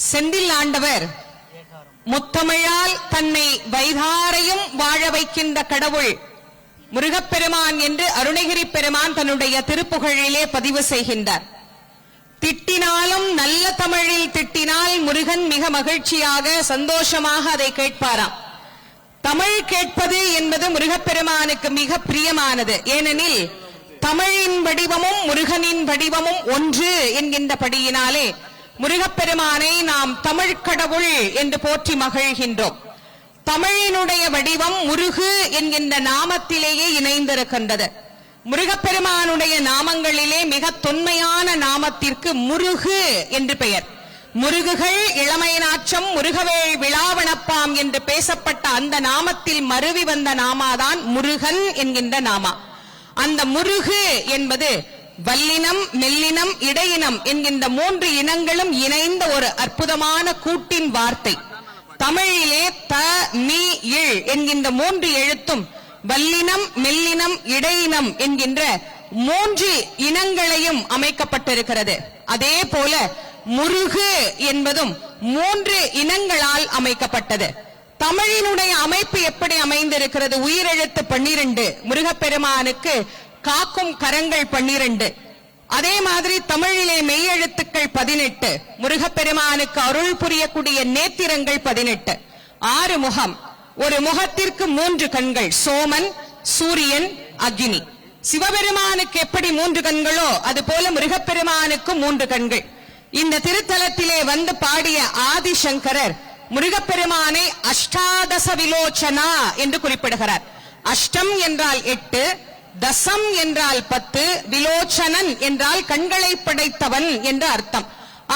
செந்தில் ஆண்டவர் முத்தமிழால் தன்னை வைதாரையும் வாழ வைக்கின்ற கடவுள் முருகப்பெருமான் என்று அருணகிரி பெருமான் தன்னுடைய திருப்புகழிலே பதிவு செய்கின்றார். திட்டினாலும் நல்ல தமிழில் திட்டினால் முருகன் மிக மகிழ்ச்சியாக சந்தோஷமாக அதை கேட்பாராம். தமிழ் கேட்பது என்பது முருகப்பெருமானுக்கு மிக பிரியமானது. ஏனெனில் தமிழின் வடிவமும் முருகனின் வடிவமும் ஒன்று என்கின்றபடியினாலே முருகப்பெருமானை நாம் தமிழ் கடவுள் என்று போற்றி மகிழ்கின்றோம். தமிழினுடைய வடிவம் முருகு என்கின்ற நாமத்திலேயே இணைந்திருக்கின்றது. முருகப்பெருமானுடைய நாமங்களிலே மிக தொன்மையான நாமத்திற்கு முருகு என்று பெயர். முருகுகள் இளமை நாற்றம் முருகவேள் விழாவணப்பாம் என்று பேசப்பட்ட அந்த நாமத்தில் மருவி வந்த நாமாதான் முருகன் என்கின்ற நாமா. அந்த முருகு என்பது வல்லினம், மெல்லினம், இடையினம் என்கின்ற 3 இனங்களும் இணைந்த ஒரு அற்புதமான கூட்டின் வார்த்தை. தமிழிலே த, மீ, இழ் என்கின்ற 3 எழுத்தும் வல்லினம், மெல்லினம், இடையினம் என்கின்ற 3 இனங்களையும் அமைக்கப்பட்டிருக்கிறது. அதே போல முருகு என்பதும் 3 இனங்களால் அமைக்கப்பட்டது. தமிழினுடைய அமைப்பு எப்படி அமைந்திருக்கிறது? உயிரெழுத்து 12, முருகப்பெருமானுக்கு காக்கும் கரங்கள் 12. அதே மாதிரி தமிழிலே மெய்யெழுத்துக்கள் 18, முருகப்பெருமானுக்கு அருள் புரியக்கூடிய நேத்திரங்கள் 18. 6 முகம், ஒரு முகத்திற்கு 3 கண்கள், சோமன், சூரியன், அக்னி. சிவபெருமானுக்கு எப்படி 3 கண்களோ அதுபோல முருகப்பெருமானுக்கு 3 கண்கள். இந்த திருத்தலத்திலே வந்து பாடிய ஆதிசங்கரர் முருகப்பெருமானை அஷ்டாதச விலோச்சனா என்று குறிப்பிடுகிறார். அஷ்டம் என்றால் 8, தசம் என்றால் 10, விலோச்சனன் என்றால் கண்களை படைத்தவன் என்று அர்த்தம்.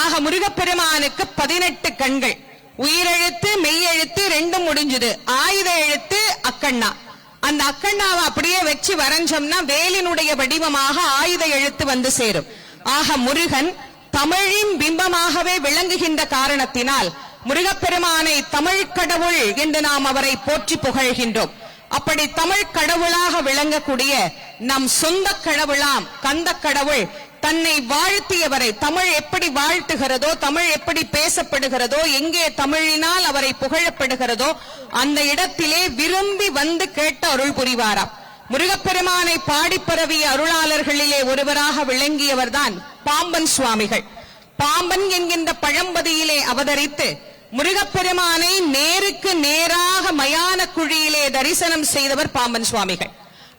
ஆக முருகப்பெருமானுக்கு 18 கண்கள். உயிரெழுத்து மெய்யெழுத்து 2 முடிஞ்சது. ஆயுத எழுத்து அக்கண்ணா. அந்த அக்கண்ணாவை அப்படியே வச்சு வரைஞ்சோம்னா வேலினுடைய வடிவமாக ஆயுத எழுத்து வந்து சேரும். ஆக முருகன் தமிழின் பிம்பமாகவே விளங்குகின்ற காரணத்தினால் முருகப்பெருமானை தமிழ் கடவுள் என்று நாம் அவரை போற்றி புகழ்கின்றோம். அப்படி தமிழ் கடவுளாக விளங்கக்கூடிய நம் சொந்த கடவுளாம் கந்த கடவுள் தன்னை வாழ்த்தியவரை, தமிழ் எப்படி வாழ்த்துகிறதோ, தமிழ் எப்படி பேசப்படுகிறதோ, எங்கே தமிழினால் அவரை புகழப்படுகிறதோ அந்த இடத்திலே விரும்பி வந்து கேட்டு அருள் புரிவாராம். முருகப்பெருமானை பாடி பரவிய அருளாளர்களிலே ஒருவராக விளங்கியவர்தான் பாம்பன் சுவாமிகள். பாம்பன் என்கின்ற பழம்பதியிலே அவதரித்து முருகப்பெருமானை நேருக்கு நேராக மயான குழியிலே தரிசனம் செய்தவர் பாம்பன் சுவாமிகள்.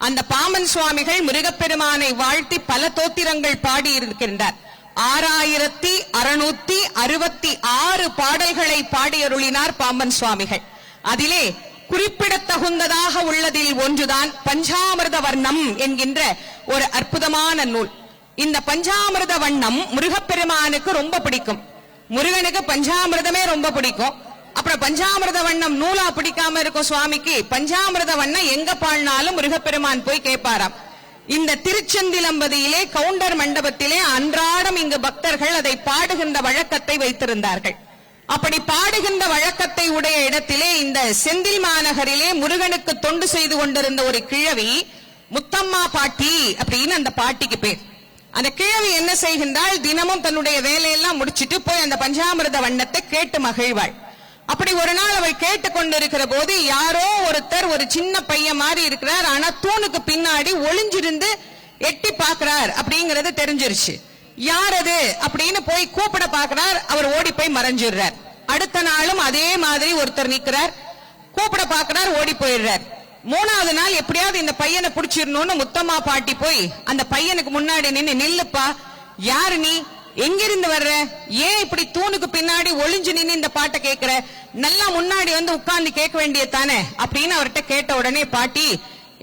அந்த பாம்பன் சுவாமிகள் முருகப்பெருமானை வாழ்த்தி பல தோத்திரங்கள் பாடியிருக்கின்றார். 6666 பாடல்களை பாடியருளினார் பாம்பன் சுவாமிகள். அதிலே குறிப்பிடத்தகுந்ததாக உள்ளதில் ஒன்றுதான் பஞ்சாமிர்த வர்ணம் என்கின்ற ஒரு அற்புதமான நூல். இந்த பஞ்சாமிர்த வண்ணம் முருகப்பெருமானுக்கு ரொம்ப பிடிக்கும். முருகனுக்கு பஞ்சாமிர்தமே ரொம்ப பிடிக்கும். அப்புறம் பஞ்சாமிர்த வண்ணம் நூலா பிடிக்காம இருக்கும் சுவாமிக்கு. பஞ்சாமிர்த வண்ணம் எங்க பாடினாலும் முருகப்பெருமான் போய் கேட்பாராம். இந்த திருச்செந்திலம்பதியிலே கவுண்டர் மண்டபத்திலே அன்றாடம் இங்கு பக்தர்கள் அதை பாடுகின்ற வழக்கத்தை வைத்திருந்தார்கள். அப்படி பாடுகின்ற வழக்கத்தை உடைய இடத்திலே இந்த செந்தில் மாநகரிலே முருகனுக்கு தொண்டு செய்து கொண்டிருந்த ஒரு கிழவி முத்தம்மா பாட்டி அப்படின்னு அந்த பாட்டிக்கு பேர். அந்த கிழவி என்ன செய்கின்றாள்? தினமும் தன்னுடைய வேலையெல்லாம் முடிச்சிட்டு போய் அந்த பஞ்சாமிர்த வண்ணத்தை கேட்டு மகிழ்வாள். அப்படி ஒரு நாள் அவள் கேட்டுக்கொண்டிருக்கிற போது யாரோ ஒருத்தர், ஒரு சின்ன பையன் மாதிரி இருக்கிறார், ஆனா தூணுக்கு பின்னாடி ஒளிஞ்சிருந்து எட்டி பாக்குறார் அப்படிங்கறது தெரிஞ்சிருச்சு. யார் அது அப்படின்னு போய் கூப்பிட பாக்குறார். அவர் ஓடி போய் மறைஞ்சிடுறார். அடுத்த நாளும் அதே மாதிரி ஒருத்தர் நிக்கிறார், கூப்பிட பாக்குறார், ஓடி போயிடுறார். 3வது நாள் எப்படியாவது இந்த பையனை பிடிச்சிடணும்னு முத்தம்மா பாட்டி போய் அந்த பையனுக்கு முன்னாடி நின்னு, நில்லுப்பா, யாரு நீ, எங்கிருந்து வர்ற, ஏன் இப்படி தூணுக்கு பின்னாடி ஒளிஞ்சு நின்னு இந்த பாட்டை கேட்கிற, நல்லா முன்னாடி வந்து உட்கார்ந்து கேட்க வேண்டியது தானே அப்படின்னு அவர்கிட்ட கேட்ட உடனே பாட்டி,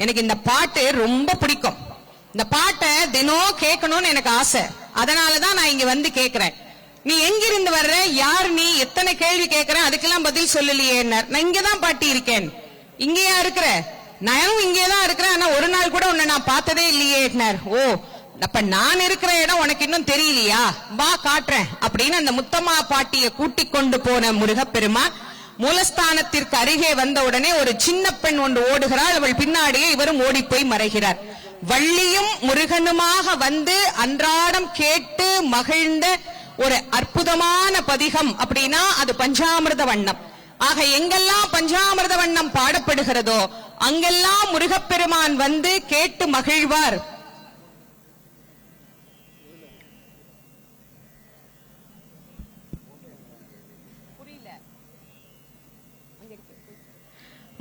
எனக்கு இந்த பாட்டு ரொம்ப பிடிக்கும், இந்த பாட்டை தினம் கேட்கணும்னு எனக்கு ஆசை, அதனாலதான் நான் இங்க வந்து கேட்கிறேன். நீ எங்கிருந்து வர்ற, யார் நீ, எத்தனை கேள்வி கேட்கிறேன், அதுக்கெல்லாம் பதில் சொல்லலையே. நான் இங்கதான் பாட்டி இருக்கேன். இங்கேயா இருக்கிற? நானும் இங்கேதான் இருக்கிறேன், ஆனா ஒரு நாள் கூட உன்னை நான் பார்த்ததே இல்லையே. ஓ, அப்ப நான் இருக்கிற இடம் உனக்கு இன்னும் தெரியலையா, வா காட்டுறேன் அப்படின்னு அந்த முத்தம்மா பாட்டியை கூட்டிக் கொண்டு போன முருகப்பெருமான் மூலஸ்தானத்திற்கு அருகே வந்த உடனே ஒரு சின்ன பெண் ஒன்று ஓடுகிறாள். அவள் பின்னாடியே இவரும் ஓடி போய் மறைகிறார். வள்ளியும் முருகனுமாக வந்து அன்றாடம் கேட்டு மகிழ்ந்த ஒரு அற்புதமான பதிகம் அப்படின்னா அது பஞ்சாமிர்த வண்ணம். ஆக எங்கெல்லாம் பஞ்சாமிர்த வண்ணம் பாடப்படுகிறதோ அங்கெல்லாம் முருகப்பெருமான் வந்து கேட்டு மகிழ்வார்.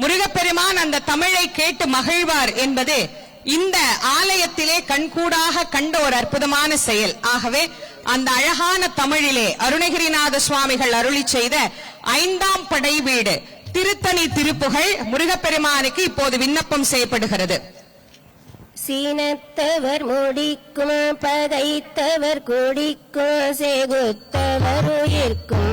முருகப்பெருமான் அந்த தமிழை கேட்டு மகிழ்வார் என்பது இந்த ஆலயத்திலே கண்கூடாக கண்ட ஒரு அற்புதமான செயல். ஆகவே அந்த அழகான தமிழிலே அருணகிரிநாத சுவாமிகள் அருளி செய்த 5ஆம் படை வீடு திருத்தணி திருப்புகழ் முருகப்பெருமானுக்கு இப்போது விண்ணப்பம் செய்யப்படுகிறது. சீனத்தவர் முடிக்கும் பகைத்தவர் குடிக்கும் செகுத்தவர் உயிர்க்கும்